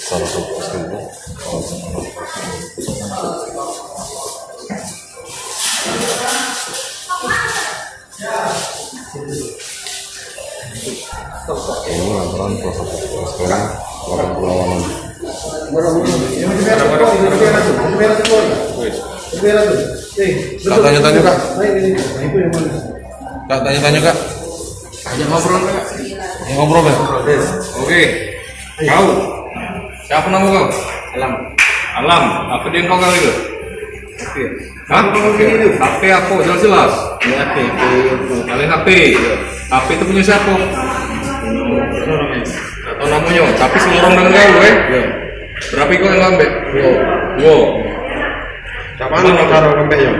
Salah satu istrinya. Ini lantaran proses istrinya orang perlawanan. Tak tanya-tanya kak. Tak tanya-tanya kak. Ajak ngobrol kak. Ngobrol kak. Oke. Kau. Siapa nama kau? Alam. Alam. Apa dia kau kali itu? Oke. Hah? HP aku jelas-jelas. Ini HP. Kalian HP. HP itu punya siapa? Atau namanya? Tapi seluruh dengan kau, Ya. Berapa kau yang ngambil? Yo. Wow. Siapa mana taruh ngambilnya?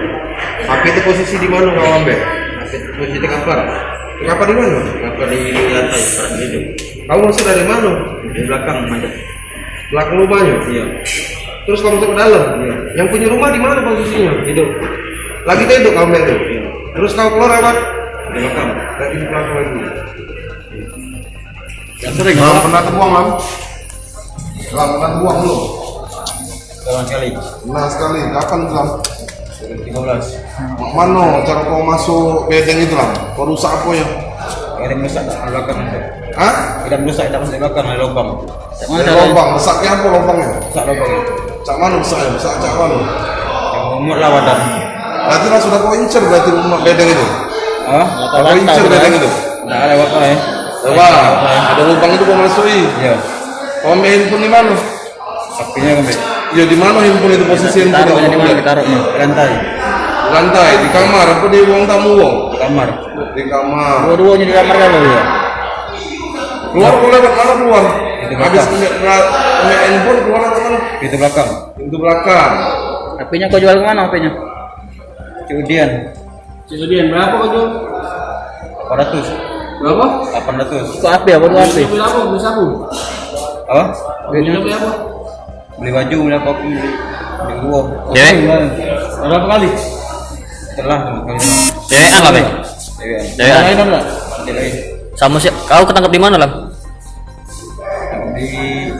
HP itu posisi di mana kau ambil? HP itu posisi di kamar. Di kamar di mana? Kamar di lantai sekarang itu. Kamu masuk dari mana? Di belakang manjat. Belakang rumahnya? Iya. Terus kamu masuk ke dalam? Iya. Yang punya rumah di mana posisinya? Hidup. Lagi tidur kamu itu? Iya. Terus kau keluar lewat? Di belakang. Berarti di belakang lagi. Yang sering pernah terbuang lam? Pernah terbuang lu? Kawan sekali. Nah sekali, kapan lam? 13. Mana cara kau masuk bedeng itu lam? Kau rusak apa ya? Ada merusak di belakang itu. Hah? Tidak merusak di belakang ada lubang. Ada lubang, rusaknya apa lubangnya? Rusak lubang. Cak mana rusaknya? Rusak cak mana? Yang umur lah wadah. Berarti lah sudah kau incer berarti rumah bedeng itu? Ah, Kau incer bedeng itu? Tidak ada apa ya. Coba, ada lubang itu kau masui. Iya. Kau ambil handphone di mana? Apinya kembali. Ya di mana handphone itu posisi handphone? Taruhnya di mana? Taruhnya di lantai. Di lantai, di kamar, apa di ruang tamu wong? Di kamar. Di kamar. Dua-duanya di kamar kan ya. Keluar kau lewat mana keluar? Pintu Habis belakang. punya handphone keluar lewat mana? Pintu belakang. Pintu belakang. HP-nya kau jual kemana HP-nya? Ciudian. Ciudian berapa kau jual? 800. Berapa? 800. Itu HP apa? Itu HP? Beli apa? Beli sabu? Apa? Beli apa? Beli baju, beli kopi, beli uang. Cewek? Berapa kali? Setelah Cewekan lah, Bang. Cewekan. Lain enggak? Lain. Sama sih. Kau ketangkep di mana, Lam? Di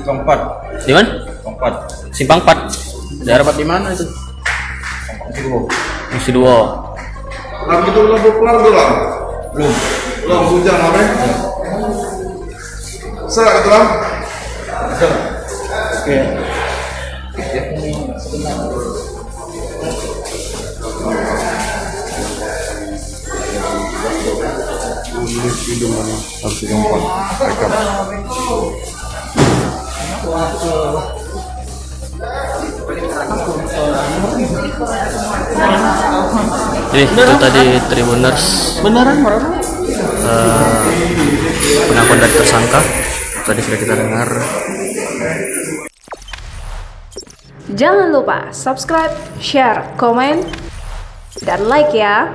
Kompat. Di mana? Kompat. Simpang 4. Daerah Dapat di mana itu? Kompat Sido. Misi 2. Lam itu belum keluar tuh lam. Belum. Belum hujan apa? Serak itu lam. Oke. Harus gampang. Rekam. Jadi itu tadi Tribuners Beneran berapa? pengakuan dari tersangka tadi sudah kita dengar. Jangan lupa subscribe, share, komen, dan like ya.